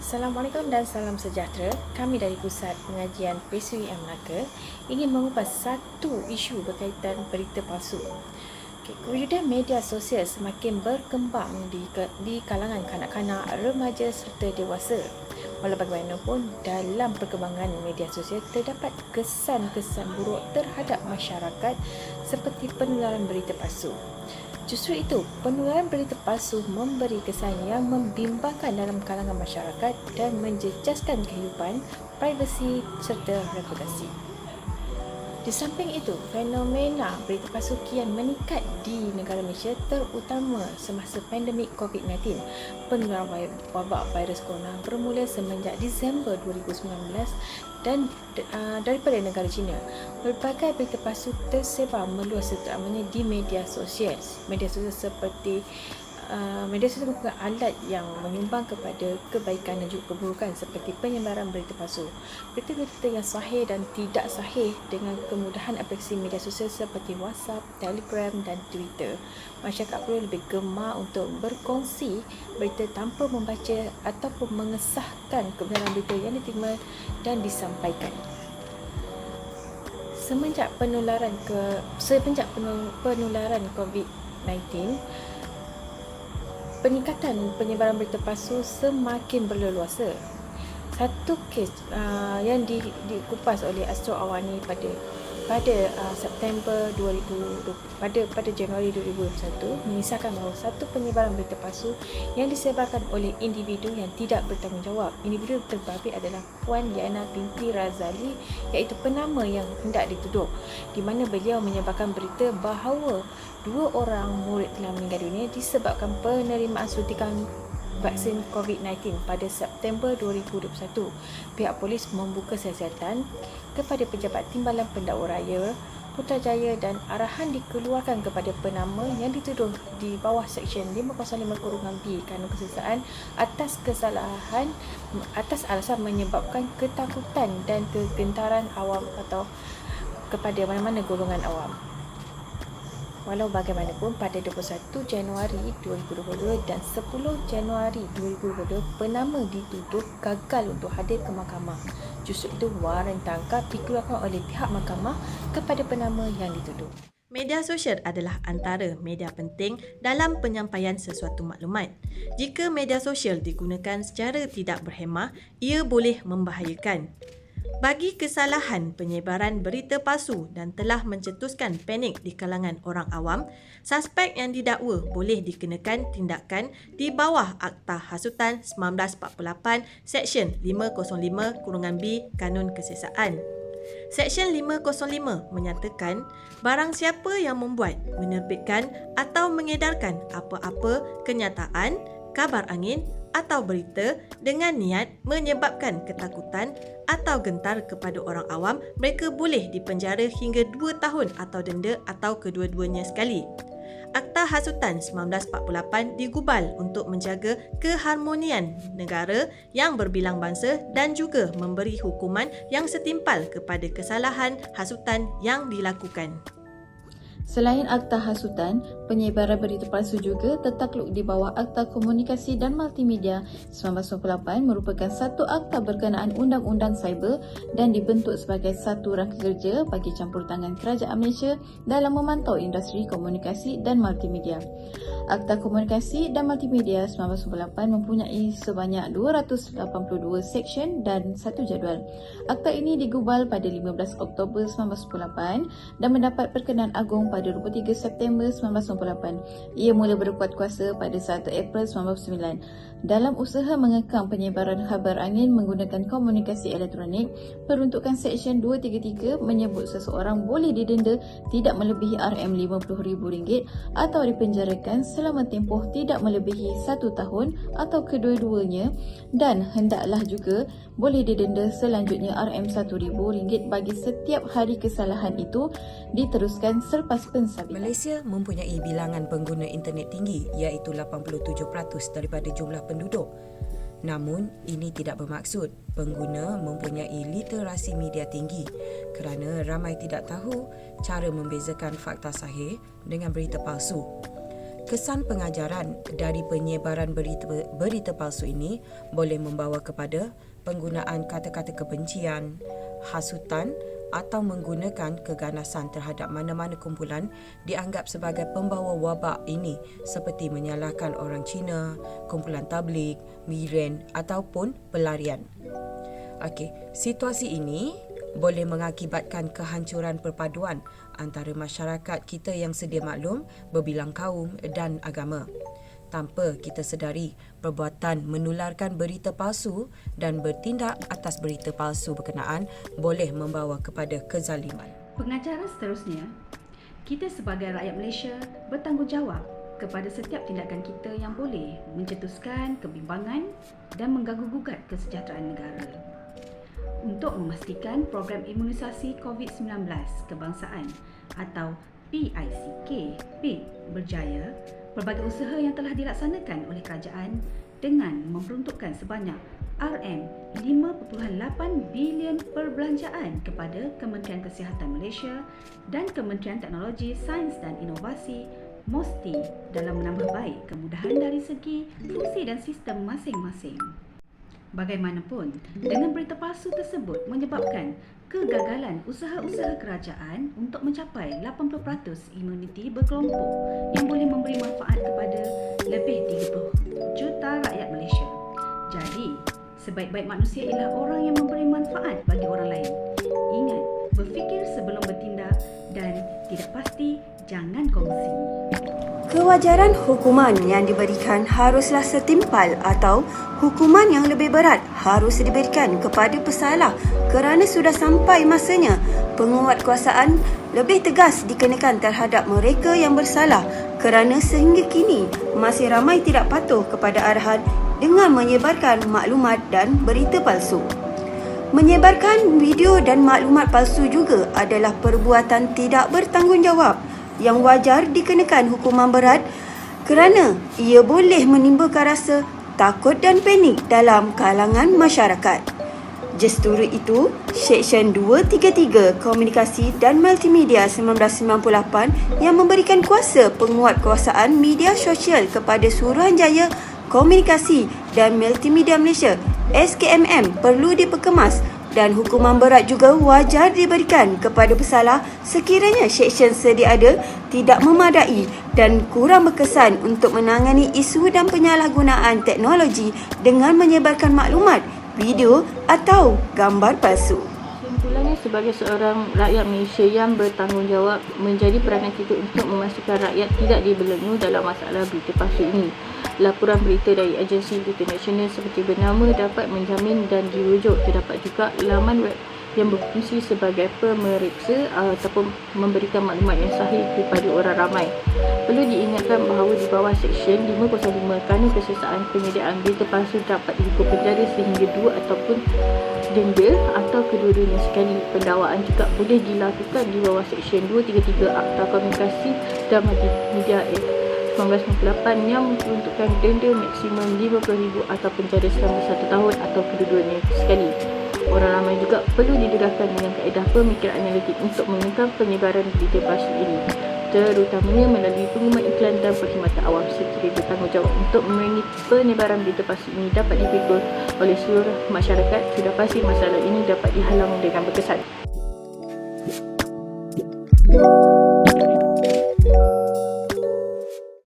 Assalamualaikum dan salam sejahtera. Kami dari Pusat Pengajian PSUIM Melaka ingin mengupas satu isu berkaitan berita palsu. Kewujudan media sosial semakin berkembang di kalangan kanak-kanak, remaja serta dewasa. Walau bagaimanapun, dalam perkembangan media sosial terdapat kesan-kesan buruk terhadap masyarakat seperti penularan berita palsu. Justru itu, penularan berita palsu memberi kesan yang membimbangkan dalam kalangan masyarakat dan menjejaskan kehidupan, privasi serta reputasi. Di samping itu, fenomena berita palsu kian meningkat di negara Malaysia, terutama semasa pandemik COVID-19. Penularan wabak virus corona bermula semenjak Disember 2019 dan daripada negara China. Berbagai berita palsu tersebar meluas terutamanya di media sosial. Media sosial seperti media sosial merupakan alat yang menyumbang kepada kebaikan dan juga keburukan seperti penyebaran berita palsu. Berita-berita yang sahih dan tidak sahih dengan kemudahan aplikasi media sosial seperti WhatsApp, Telegram dan Twitter. Masyarakat perlu lebih gemar untuk berkongsi berita tanpa membaca ataupun mengesahkan kebenaran berita yang diterima dan disampaikan. Semenjak penularan COVID-19, peningkatan penyebaran berita palsu semakin berleluasa. Satu kes yang dikupas oleh Astro Awani pada September 2020 pada Januari 2021 mengisahkan bahawa satu penyebaran berita palsu yang disebarkan oleh individu yang tidak bertanggungjawab. Individu terbabit adalah Puan Yana Binti Razali, iaitu penama yang hendak dituduh, di mana beliau menyebarkan berita bahawa 2 orang murid telah meninggal dunia disebabkan penerimaan suntikan vaksin COVID-19 pada September 2021. Pihak polis membuka siasatan kepada pejabat Timbalan Pendakwa Raya Putrajaya dan arahan dikeluarkan kepada penama yang dituduh di bawah Seksyen 505-B Kanun Kesesakan atas alasan menyebabkan ketakutan dan kegentaran awam atau kepada mana-mana golongan awam. Walau bagaimanapun, pada 21 Januari 2022 dan 10 Januari 2022, penama dituduh gagal untuk hadir ke mahkamah. Justru itu, waran tangkap dikeluarkan oleh pihak mahkamah kepada penama yang dituduh. Media sosial adalah antara media penting dalam penyampaian sesuatu maklumat. Jika media sosial digunakan secara tidak berhemah, ia boleh membahayakan. Bagi kesalahan penyebaran berita palsu dan telah mencetuskan panik di kalangan orang awam, suspek yang didakwa boleh dikenakan tindakan di bawah Akta Hasutan 1948 Seksyen 505-B Kanun Kesesakan. Seksyen 505 menyatakan barang siapa yang membuat, menerbitkan atau mengedarkan apa-apa kenyataan, kabar angin atau berita dengan niat menyebabkan ketakutan atau gentar kepada orang awam, mereka boleh dipenjara hingga 2 tahun atau denda atau kedua-duanya sekali. Akta Hasutan 1948 digubal untuk menjaga keharmonian negara yang berbilang bangsa dan juga memberi hukuman yang setimpal kepada kesalahan hasutan yang dilakukan. Selain Akta Hasutan, penyebaran berita palsu juga tertakluk di bawah Akta Komunikasi dan Multimedia 1998 merupakan satu akta berkenaan Undang-Undang Cyber dan dibentuk sebagai satu rangka kerja bagi campur tangan Kerajaan Malaysia dalam memantau industri komunikasi dan multimedia. Akta Komunikasi dan Multimedia 1998 mempunyai sebanyak 282 seksyen dan 1 jadual. Akta ini digubal pada 15 Oktober 1998 dan mendapat perkenan agung pada 23 September 1998. Ia mula berkuat kuasa pada 1 April 1999. Dalam usaha mengekang penyebaran khabar angin menggunakan komunikasi elektronik, peruntukan Seksyen 233 menyebut seseorang boleh didenda tidak melebihi RM50,000 atau dipenjarakan selama tempoh tidak melebihi 1 tahun atau kedua-duanya, dan hendaklah juga boleh didenda selanjutnya RM1,000 bagi setiap hari kesalahan itu diteruskan selepas pensabitan. Malaysia mempunyai bilangan pengguna internet tinggi, iaitu 87% daripada jumlah penduduk. Namun, ini tidak bermaksud pengguna mempunyai literasi media tinggi kerana ramai tidak tahu cara membezakan fakta sahih dengan berita palsu. kesan pengajaran dari penyebaran berita palsu ini boleh membawa kepada penggunaan kata-kata kebencian, hasutan atau menggunakan keganasan terhadap mana-mana kumpulan dianggap sebagai pembawa wabak ini seperti menyalahkan orang Cina, kumpulan tabligh, miren ataupun pelarian. Okey, situasi ini boleh mengakibatkan kehancuran perpaduan antara masyarakat kita yang sedia maklum berbilang kaum dan agama. Tanpa kita sedari, perbuatan menularkan berita palsu dan bertindak atas berita palsu berkenaan boleh membawa kepada kezaliman. Pengajaran seterusnya, kita sebagai rakyat Malaysia bertanggungjawab kepada setiap tindakan kita yang boleh mencetuskan kebimbangan dan mengganggu-gugat kesejahteraan negara. Untuk memastikan program imunisasi COVID-19 kebangsaan atau PICK berjaya, pelbagai usaha yang telah dilaksanakan oleh kerajaan dengan memperuntukkan sebanyak RM5.8 bilion perbelanjaan kepada Kementerian Kesihatan Malaysia dan Kementerian Teknologi, Sains dan Inovasi mesti dalam menambah baik kemudahan dari segi fungsi dan sistem masing-masing. Bagaimanapun, dengan berita palsu tersebut menyebabkan kegagalan usaha-usaha kerajaan untuk mencapai 80% imuniti berkelompok yang boleh memberi manfaat kepada lebih 30 juta rakyat Malaysia. Jadi, sebaik-baik manusia ialah orang yang memberi manfaat bagi orang lain. Ingat, berfikir sebelum bertindak dan tidak pasti jangan kongsi. Kewajaran hukuman yang diberikan haruslah setimpal atau hukuman yang lebih berat harus diberikan kepada pesalah kerana sudah sampai masanya penguatkuasaan lebih tegas dikenakan terhadap mereka yang bersalah kerana sehingga kini masih ramai tidak patuh kepada arahan dengan menyebarkan maklumat dan berita palsu. Menyebarkan video dan maklumat palsu juga adalah perbuatan tidak bertanggungjawab yang wajar dikenakan hukuman berat kerana ia boleh menimbulkan rasa takut dan panik dalam kalangan masyarakat. Justru itu, Seksyen 233 Komunikasi dan Multimedia 1998 yang memberikan kuasa penguatkuasaan media sosial kepada Suruhanjaya Komunikasi dan Multimedia Malaysia SKMM perlu diperkemas dan hukuman berat juga wajar diberikan kepada pesalah sekiranya seksyen sedia ada tidak memadai dan kurang berkesan untuk menangani isu dan penyalahgunaan teknologi dengan menyebarkan maklumat, video atau gambar palsu. Kesimpulannya, sebagai seorang rakyat Malaysia yang bertanggungjawab, menjadi peranan kita untuk memastikan rakyat tidak dibelenggu dalam masalah berita palsu ini. Laporan berita dari agensi berita nasional seperti bernama dapat menjamin dan dirujuk. Terdapat juga laman web yang berfungsi sebagai pemeriksa ataupun memberikan maklumat yang sahih kepada orang ramai. Perlu diingatkan bahawa di bawah Seksyen 505 Kanun Kesiasaan Penyediaan Berita Palsu dapat dihukum penjara sehingga 2 ataupun denda atau kedua-duanya sekali. Pendakwaan juga boleh dilakukan di bawah Seksyen 233 Akta Komunikasi dan Multimedia 1998 yang memperuntukkan denda maksimum RM50,000 atau penjara selama 1 tahun atau kedua-duanya sekali. Orang ramai juga perlu didedahkan dengan kaedah pemikiran analitik untuk mengekang penyebaran berita palsu ini, terutamanya melalui pengumuman iklan dan perkhidmatan awam. Sekiranya bertanggungjawab untuk memerangi penyebaran berita palsu ini dapat dipikul oleh seluruh masyarakat, sudah pasti masalah ini dapat dihalang dengan berkesan.